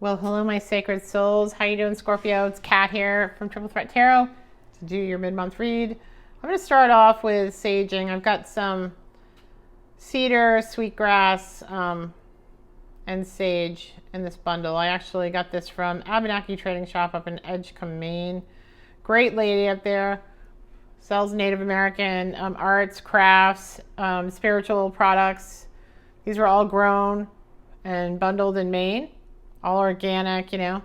Well, hello, my sacred souls. How you doing, Scorpio? It's Kat here from Triple Threat Tarot to do your mid-month read. I'm going to start off with saging. I've got some cedar, sweetgrass, and sage in this bundle. I actually got this from Abenaki Trading Shop up in Edgecombe, Maine. Great lady up there. Sells Native American arts, crafts, spiritual products. These were all grown and bundled in Maine. All organic, you know.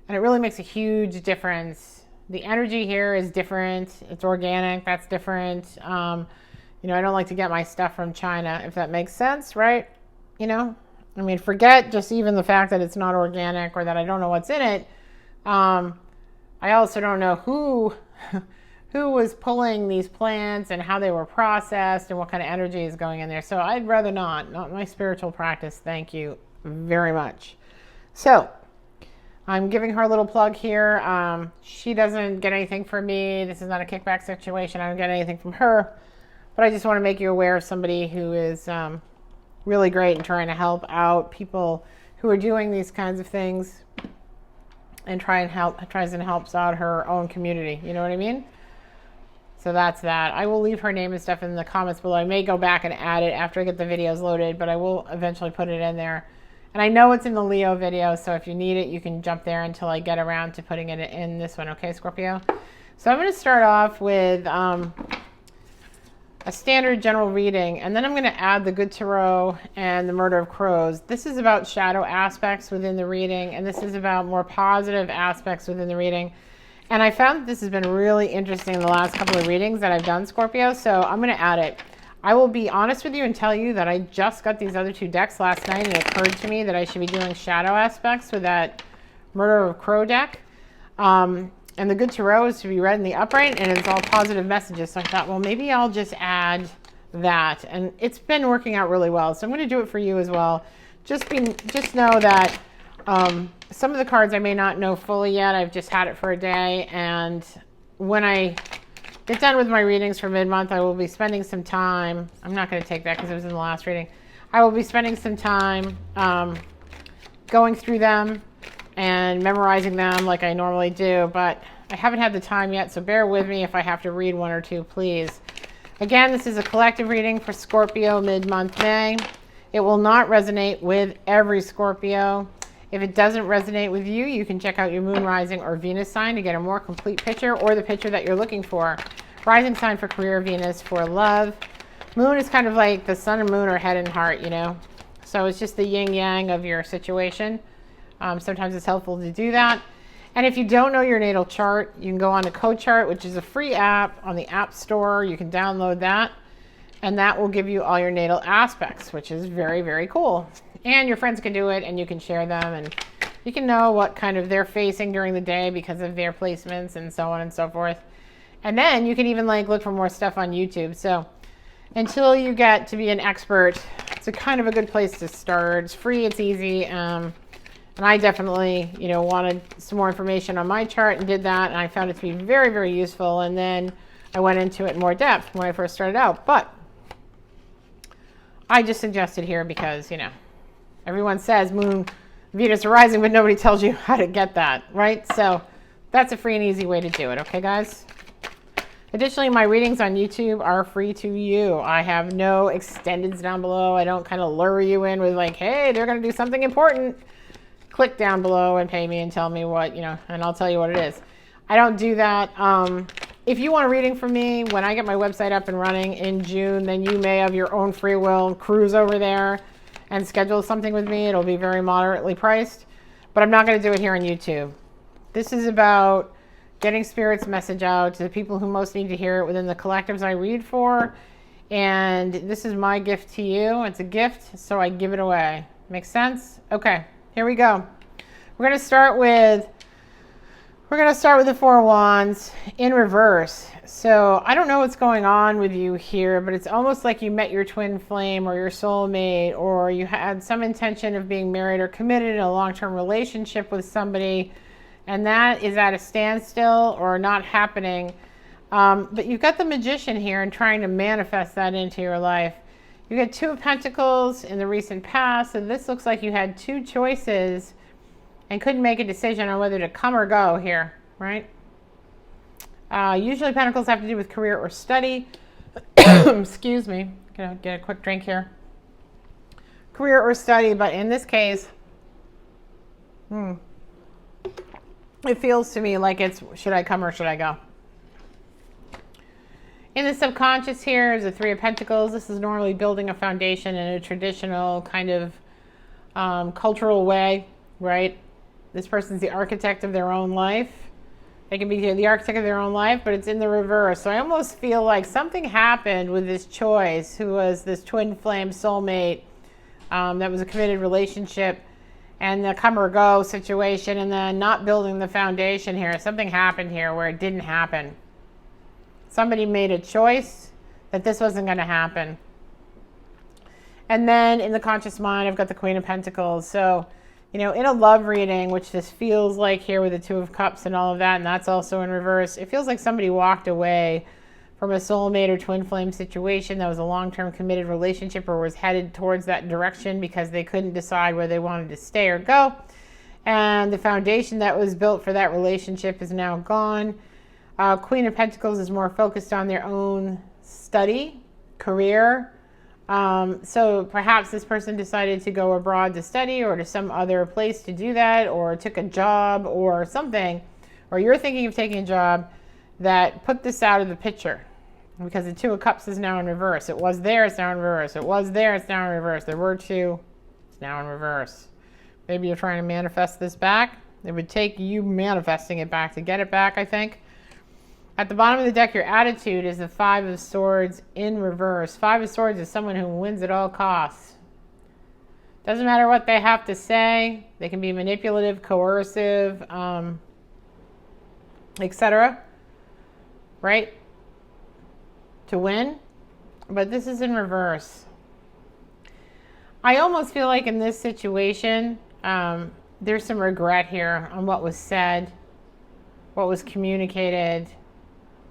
And it really makes a huge difference. The energy here is different. It's organic. That's different. You know, I don't like to get my stuff from China, if that makes sense, right? You know, I mean, forget just even the fact that it's not organic or that I don't know what's in it. I also don't know who was pulling these plants and how they were processed and what kind of energy is going in there. So I'd rather not my spiritual practice. Thank you very much. So I'm giving her a little plug here. She doesn't get anything from me. This is not a kickback situation. I don't get anything from her, but I just want to make you aware of somebody who is really great and trying to help out people who are doing these kinds of things and tries and helps out her own community. You know what I mean? So that's that. I will leave her name and stuff in the comments below. I may go back and add it after I get the videos loaded, but I will eventually put it in there. And I know it's in the Leo video, so if you need it, you can jump there until I get around to putting it in this one. Okay, Scorpio? So I'm going to start off with a standard general reading, and then I'm going to add the Good Tarot and the Murder of Crows. This is about shadow aspects within the reading, and this is about more positive aspects within the reading. And I found that this has been really interesting in the last couple of readings that I've done, Scorpio, so I'm going to add it. I will be honest with you and tell you that I just got these other two decks last night, and it occurred to me that I should be doing shadow aspects with that Murder of Crow deck. And the Good Tarot is to be read in the upright, and it's all positive messages. So I thought, well, maybe I'll just add that. And it's been working out really well. So I'm going to do it for you as well. Just know that some of the cards I may not know fully yet. I've just had it for a day. And when I get done with my readings for mid-month, I will be spending some time. I'm not going to take that because it was in the last reading. I will be spending some time going through them and memorizing them like I normally do, but I haven't had the time yet, so bear with me if I have to read one or two, please. Again, this is a collective reading for Scorpio mid-month May. It will not resonate with every Scorpio. If it doesn't resonate with you, you can check out your moon, rising, or Venus sign to get a more complete picture or the picture that you're looking for. Rising sign for career, Venus for love. Moon is kind of like the sun and moon are head and heart, you know. So it's just the yin-yang of your situation. Sometimes it's helpful to do that. And if you don't know your natal chart, you can go on to CodeChart, which is a free app on the App Store. You can download that, and that will give you all your natal aspects, which is very, very cool. And your friends can do it, and you can share them, and you can know what kind of they're facing during the day because of their placements and so on and so forth. And then you can even like look for more stuff on YouTube. So until you get to be an expert, it's a kind of a good place to start. It's free, it's easy. And I definitely, you know, wanted some more information on my chart and did that. And I found it to be very, very useful. And then I went into it in more depth when I first started out. But I just suggested here because, you know, everyone says moon, Venus are rising, but nobody tells you how to get that, right? So that's a free and easy way to do it. Okay, guys? Additionally, my readings on YouTube are free to you. I have no extendeds down below. I don't kind of lure you in with like, hey, they're going to do something important. Click down below and pay me and tell me what, you know, and I'll tell you what it is. I don't do that. If you want a reading from me, when I get my website up and running in June, then you may have your own free will cruise over there and schedule something with me. It'll be very moderately priced, but I'm not going to do it here on YouTube. This is about getting Spirit's message out to the people who most need to hear it within the collectives I read for. And this is my gift to you. It's a gift, so I give it away. Make sense? Okay. Here we go. We're going to start with the Four of Wands in reverse. So I don't know what's going on with you here, but it's almost like you met your twin flame or your soulmate, or you had some intention of being married or committed in a long-term relationship with somebody, and that is at a standstill or not happening. But you've got the Magician here and trying to manifest that into your life. You get Two of Pentacles in the recent past, and this looks like you had two choices and couldn't make a decision on whether to come or go here, right? Usually Pentacles have to do with career or study. Excuse me. Gonna get a quick drink here. Career or study, but in this case, it feels to me like it's, should I come or should I go? In the subconscious here is the Three of Pentacles. This is normally building a foundation in a traditional kind of cultural way, right? This person's the architect of their own life. They can be the architect of their own life, but it's in the reverse. So I almost feel like something happened with this choice, who was this twin flame soulmate that was a committed relationship, and the come or go situation, and then not building the foundation here. Something happened here where it didn't happen. Somebody made a choice that this wasn't going to happen. And then in the conscious mind, I've got the Queen of Pentacles. So, you know, in a love reading, which this feels like here with the Two of Cups and all of that, and that's also in reverse, it feels like somebody walked away from a soulmate or twin flame situation that was a long-term committed relationship or was headed towards that direction because they couldn't decide whether they wanted to stay or go. And the foundation that was built for that relationship is now gone. Queen of Pentacles is more focused on their own study, career. So perhaps this person decided to go abroad to study or to some other place to do that, or took a job or something, or you're thinking of taking a job that put this out of the picture, because the Two of Cups is now in reverse. It was there, it's now in reverse. It was there, it's now in reverse. There were two, it's now in reverse. Maybe you're trying to manifest this back. It would take you manifesting it back to get it back, I think. At the bottom of the deck, your attitude is the Five of Swords in reverse. Five of Swords is someone who wins at all costs. Doesn't matter what they have to say. They can be manipulative, coercive, etc. Right? To win. But this is in reverse. I almost feel like in this situation, there's some regret here on what was said, what was communicated,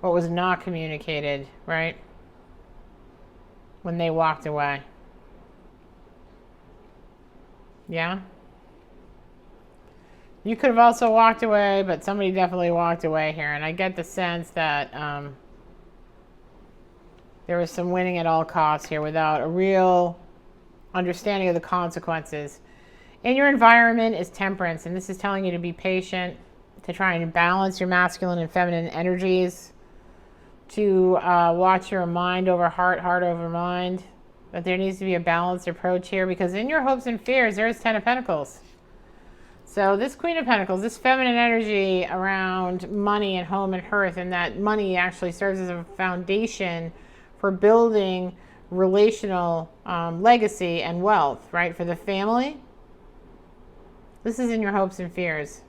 what was not communicated, right? When they walked away. Yeah? You could have also walked away, but somebody definitely walked away here. And I get the sense that there was some winning at all costs here without a real understanding of the consequences. In your environment is Temperance, and this is telling you to be patient, to try and balance your masculine and feminine energies, to watch your mind over heart, heart over mind. But there needs to be a balanced approach here, because in your hopes and fears, there's Ten of Pentacles. So this Queen of Pentacles, this feminine energy around money and home and hearth, and that money actually serves as a foundation for building relational legacy and wealth, right? For the family. This is in your hopes and fears.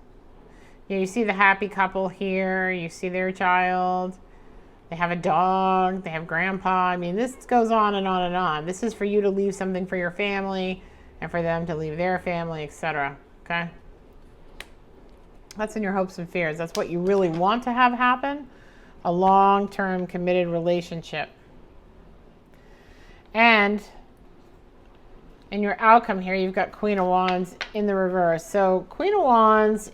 You see the happy couple here. You see their child. They have a dog. They have grandpa. I mean, this goes on and on and on. This is for you to leave something for your family and for them to leave their family, etc. Okay? That's in your hopes and fears. That's what you really want to have happen. A long-term committed relationship. And in your outcome here, you've got Queen of Wands in the reverse. So Queen of Wands,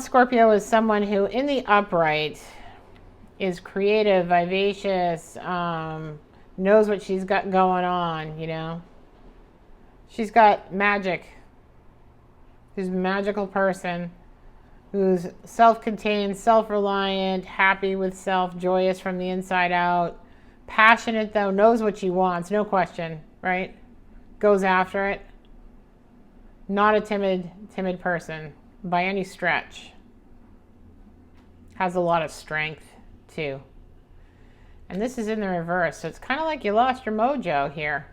Scorpio, is someone who in the upright is creative, vivacious, knows what she's got going on, you know. She's got magic. She's a magical person who's self-contained, self-reliant, happy with self, joyous from the inside out. Passionate, though, knows what she wants, no question, right? Goes after it. Not a timid person by any stretch. Has a lot of strength, too. And this is in the reverse, so it's kind of like you lost your mojo here,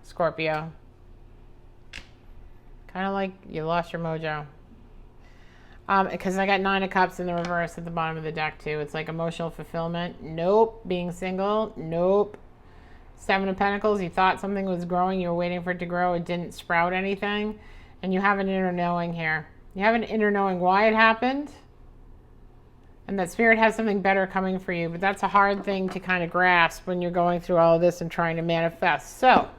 Scorpio. Kind of like you lost your mojo. Because I got Nine of Cups in the reverse at the bottom of the deck too. It's like emotional fulfillment. Nope. Being single. Nope. Seven of Pentacles. You thought something was growing. You were waiting for it to grow. It didn't sprout anything. And you have an inner knowing here. You have an inner knowing why it happened. And that Spirit has something better coming for you. But that's a hard thing to kind of grasp when you're going through all of this and trying to manifest. So,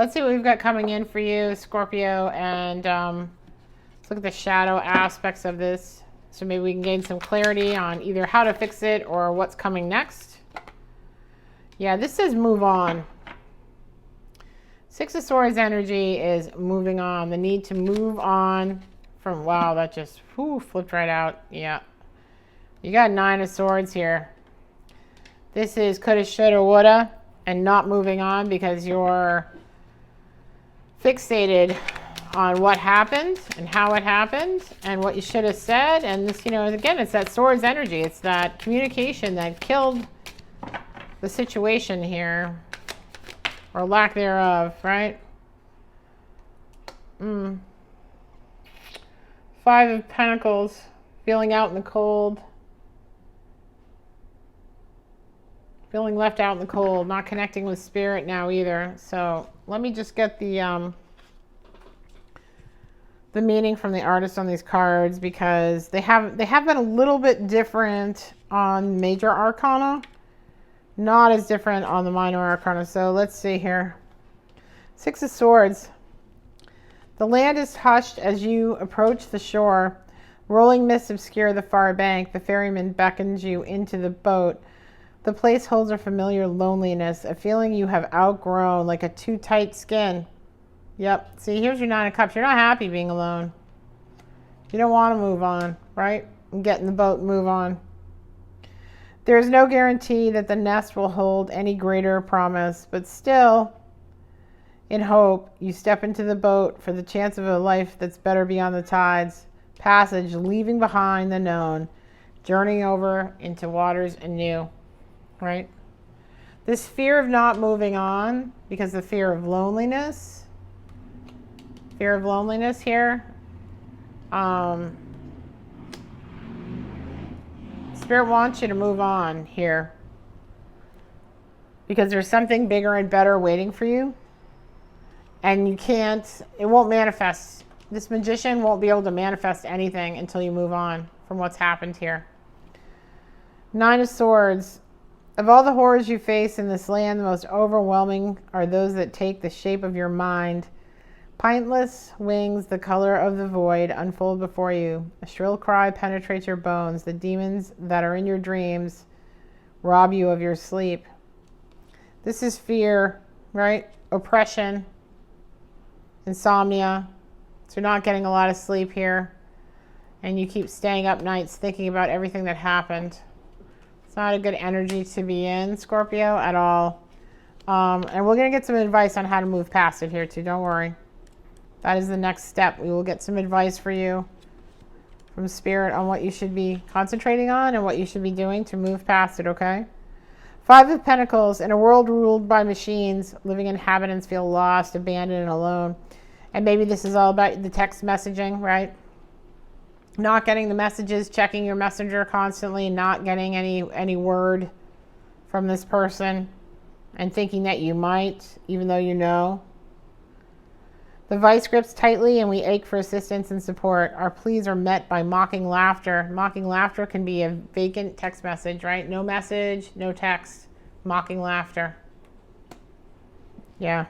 Let's see what we've got coming in for you, Scorpio, and let's look at the shadow aspects of this. So maybe we can gain some clarity on either how to fix it or what's coming next. Yeah, this says move on. Six of Swords energy is moving on. The need to move on from, wow, that just flipped right out. Yeah. You got Nine of Swords here. This is coulda, shoulda, woulda, and not moving on because you're fixated on what happened and how it happened and what you should have said. And this, you know, again, it's that Swords energy. It's that communication that killed the situation here, or lack thereof, right? Five of Pentacles, feeling out in the cold. Feeling left out in the cold, not connecting with spirit now either. So let me just get the meaning from the artist on these cards, because they have been a little bit different on major arcana, not as different on the minor arcana. So let's see here. Six of Swords. The land is hushed as you approach the shore. Rolling mists obscure the far bank. The ferryman beckons you into the boat. The place holds a familiar loneliness, a feeling you have outgrown, like a too tight skin. Yep. See, here's your Nine of Cups. You're not happy being alone. You don't want to move on, right? And get in the boat and move on. There is no guarantee that the nest will hold any greater promise, but still, in hope, you step into the boat for the chance of a life that's better beyond the tides. Passage, leaving behind the known, journeying over into waters anew. Right? This fear of not moving on because the fear of loneliness here. Spirit wants you to move on here because there's something bigger and better waiting for you, and it won't manifest. This magician won't be able to manifest anything until you move on from what's happened here. Nine of Swords. Of all the horrors you face in this land, the most overwhelming are those that take the shape of your mind. Pintless wings, the color of the void, unfold before you. A shrill cry penetrates your bones. The demons that are in your dreams rob you of your sleep. This is fear, right? Oppression, insomnia. So you're not getting a lot of sleep here. And you keep staying up nights thinking about everything that happened. It's not a good energy to be in, Scorpio, at all. And we're going to get some advice on how to move past it here, too. Don't worry. That is the next step. We will get some advice for you from Spirit on what you should be concentrating on and what you should be doing to move past it, okay? Five of Pentacles. In a world ruled by machines, living inhabitants feel lost, abandoned, and alone. And maybe this is all about the text messaging, right? Not getting the messages, checking your messenger constantly, not getting any word from this person, and thinking that you might, even though you know. The vice grips tightly and we ache for assistance and support. Our pleas are met by mocking laughter. Mocking laughter can be a vacant text message, right? No message, no text, mocking laughter. Yeah.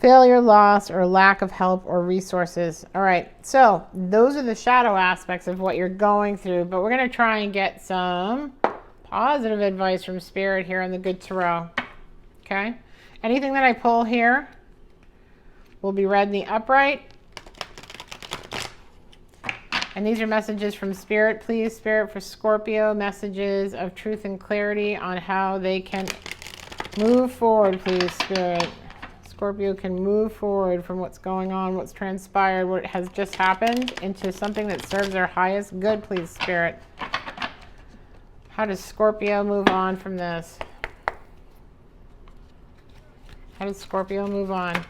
Failure, loss, or lack of help or resources. All right, so those are the shadow aspects of what you're going through, but we're going to try and get some positive advice from Spirit here on the Good Tarot. Okay? Anything that I pull here will be read in the upright. And these are messages from Spirit. Please, Spirit, for Scorpio, messages of truth and clarity on how they can move forward, please, Spirit. Scorpio can move forward from what's going on, what's transpired, what has just happened, into something that serves their highest good, please, Spirit. How does Scorpio move on from this? How does Scorpio move on?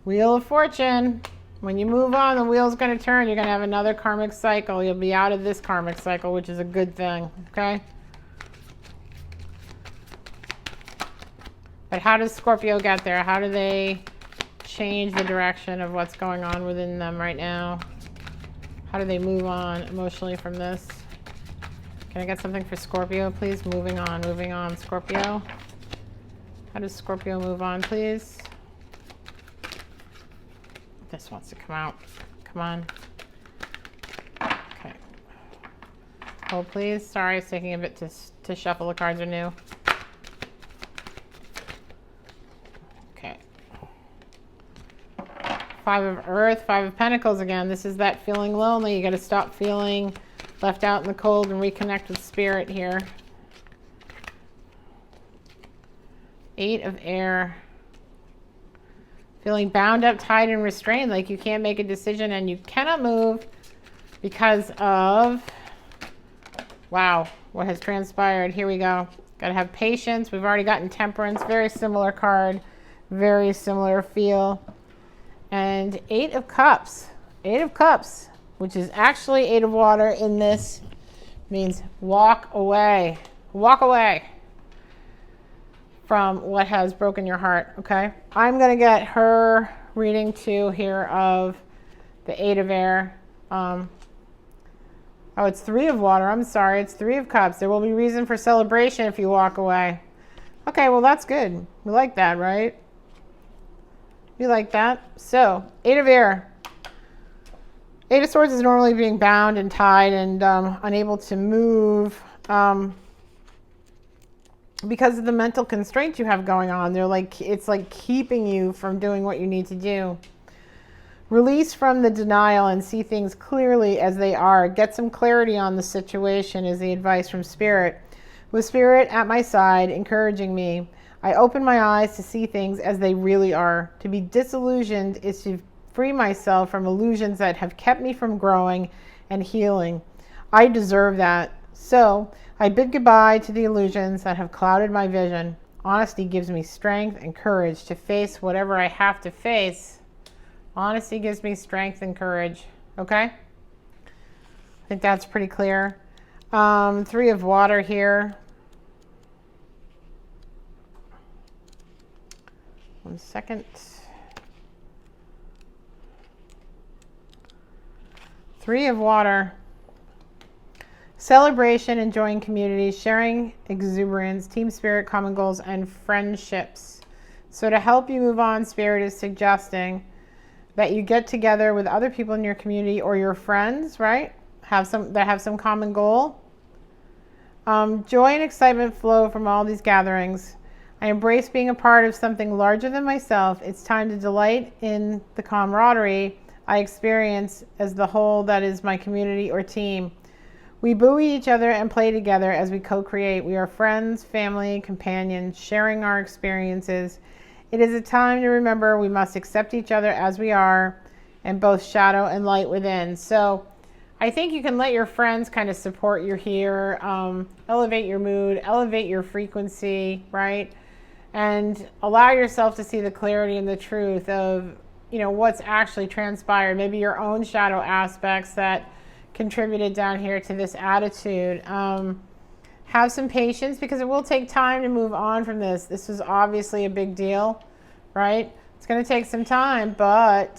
Wheel of Fortune. When you move on, the wheel's going to turn. You're going to have another karmic cycle. You'll be out of this karmic cycle, which is a good thing, okay? But how does Scorpio get there? How do they change the direction of what's going on within them right now? How do they move on emotionally from this? Can I get something for Scorpio, please? Moving on, Scorpio. How does Scorpio move on, please? This wants to come out. Come on. Okay. Hold, please. Sorry, it's taking a bit to shuffle. The cards are new. Okay. Five of Earth, Five of Pentacles again. This is that feeling lonely. You got to stop feeling left out in the cold and reconnect with spirit here. Eight of Air. Feeling bound up, tied, and restrained, like you can't make a decision and you cannot move because of, wow, what has transpired. Here we go. Got to have patience. We've already gotten Temperance. Very similar card. Very similar feel. And Eight of Cups. Eight of Cups, which is actually Eight of Water in this, means walk away. Walk away from what has broken your heart, okay? I'm going to get her reading too here of the Eight of Air. Oh, it's Three of Water. I'm sorry. It's Three of Cups. There will be reason for celebration if you walk away. Okay, well, that's good. We like that, right? We like that. So, Eight of Air. Eight of Swords is normally being bound and tied and unable to move. Because of the mental constraints you have going on. It's like keeping you from doing what you need to do. Release from the denial and see things clearly as they are. Get some clarity on the situation is the advice from Spirit. With Spirit at my side, encouraging me, I open my eyes to see things as they really are. To be disillusioned is to free myself from illusions that have kept me from growing and healing. I deserve that. So, I bid goodbye to the illusions that have clouded my vision. Honesty gives me strength and courage to face whatever I have to face. Honesty gives me strength and courage. Okay? I think that's pretty clear. Three of Water here. One second. Three of Water. Celebration, enjoying community, sharing exuberance, team spirit, common goals, and friendships. So to help you move on, Spirit is suggesting that you get together with other people in your community or your friends, right? That have some common goal. Joy and excitement flow from all these gatherings. I embrace being a part of something larger than myself. It's time to delight in the camaraderie I experience as the whole that is my community or team. We buoy each other and play together as we co-create. We are friends, family, companions, sharing our experiences. It is a time to remember we must accept each other as we are, and both shadow and light within. So I think you can let your friends kind of support you here, elevate your mood, elevate your frequency, right? And allow yourself to see the clarity and the truth of, what's actually transpired. Maybe your own shadow aspects that contributed down here to this attitude. Have some patience because it will take time to move on from this. This was obviously a big deal, right? It's going to take some time, but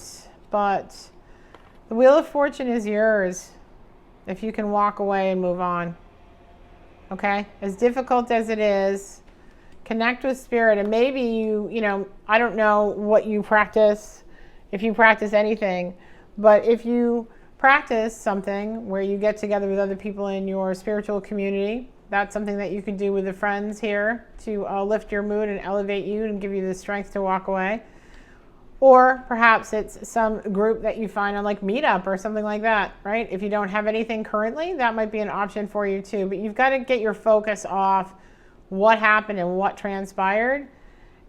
the Wheel of Fortune is yours if you can walk away and move on. Okay? As difficult as it is, connect with Spirit. And maybe I don't know what you practice, if you practice anything, but if you practice something where you get together with other people in your spiritual community, that's something that you can do with the friends here to lift your mood and elevate you and give you the strength to walk away. Or perhaps it's some group that you find on like Meetup or something like that, right? If you don't have anything currently, that might be an option for you too. But you've got to get your focus off what happened and what transpired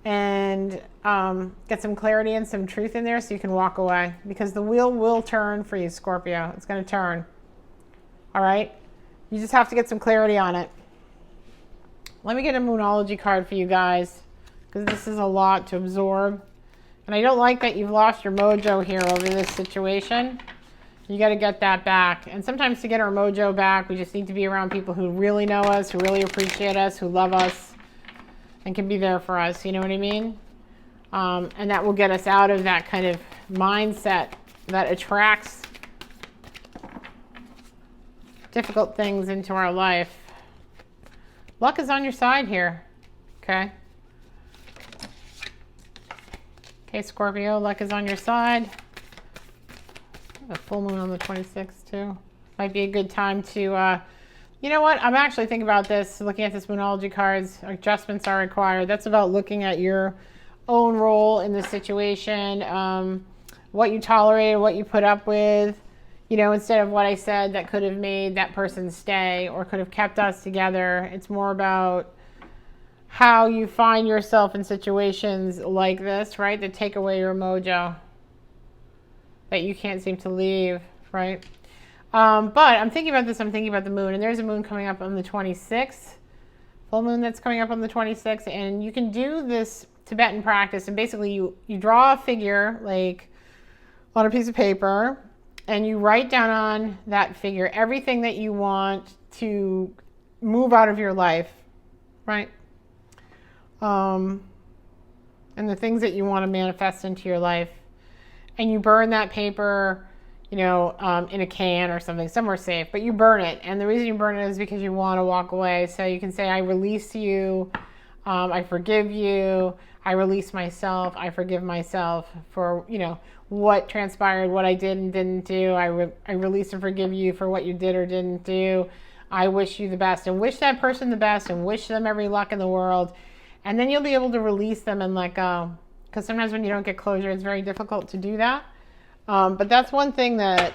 and get some clarity and some truth in there so you can walk away, because the wheel will turn for you, Scorpio. It's going to turn. All right? You just have to get some clarity on it. Let me get a Moonology card for you guys, because this is a lot to absorb. And I don't like that you've lost your mojo here over this situation. You got to get that back. And sometimes to get our mojo back, we just need to be around people who really know us, who really appreciate us, who love us, and can be there for us. You know what I mean? And that will get us out of that kind of mindset that attracts difficult things into our life. Luck is on your side here, okay? Okay, Scorpio, luck is on your side. A full moon on the 26th too. Might be a good time to, you know what? I'm actually thinking about this, looking at this Moonology cards. Adjustments are required. That's about looking at your own role in the situation, what you tolerated, what you put up with. You know, instead of what I said that could have made that person stay or could have kept us together. It's more about how you find yourself in situations like this, right? That take away your mojo, that you can't seem to leave, right? But I'm thinking about this, I'm thinking about the moon, and there's a moon coming up on the 26th, full moon that's coming up on the 26th, and you can do this Tibetan practice, and basically you draw a figure, like on a piece of paper, and you write down on that figure everything that you want to move out of your life, right? And the things that you want to manifest into your life. And you burn that paper, you know, in a can or something, somewhere safe, but you burn it. And the reason you burn it is because you want to walk away. So you can say, I release you, I forgive you, I release myself, I forgive myself for, you know, what transpired, what I did and didn't do. I release and forgive you for what you did or didn't do. I wish you the best, and wish that person the best, and wish them every luck in the world. And then you'll be able to release them and let go. Because sometimes when you don't get closure, it's very difficult to do that. But that's one thing that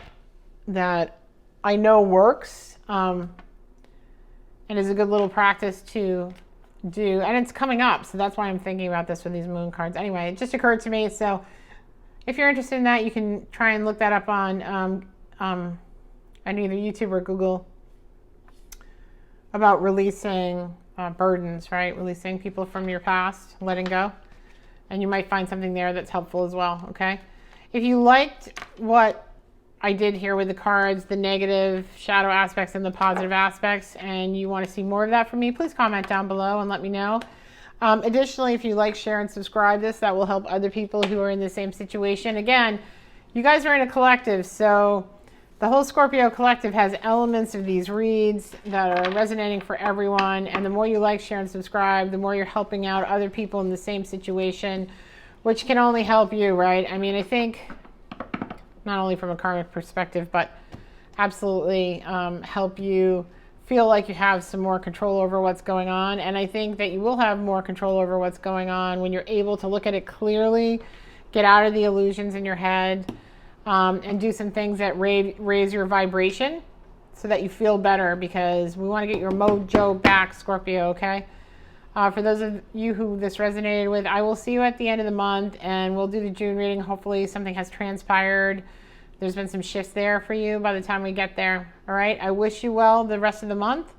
I know works, and is a good little practice to do. And it's coming up, so that's why I'm thinking about this with these moon cards. Anyway, it just occurred to me. So if you're interested in that, you can try and look that up on either YouTube or Google about releasing burdens, right? Releasing people from your past, letting go. And you might find something there that's helpful as well, okay? If you liked what I did here with the cards, the negative shadow aspects and the positive aspects, and you want to see more of that from me, please comment down below and let me know. Additionally, if you like, share, and subscribe this, that will help other people who are in the same situation. Again, you guys are in a collective, so the whole Scorpio collective has elements of these reads that are resonating for everyone. And the more you like, share, and subscribe, the more you're helping out other people in the same situation, which can only help you, right? I mean, I think not only from a karmic perspective, but absolutely help you feel like you have some more control over what's going on. And I think that you will have more control over what's going on when you're able to look at it clearly, get out of the illusions in your head, and do some things that raise your vibration so that you feel better, because we want to get your mojo back, Scorpio, okay? For those of you who this resonated with, I will see you at the end of the month, and we'll do the June reading. Hopefully something has transpired. There's been some shifts there for you by the time we get there. All right, I wish you well the rest of the month.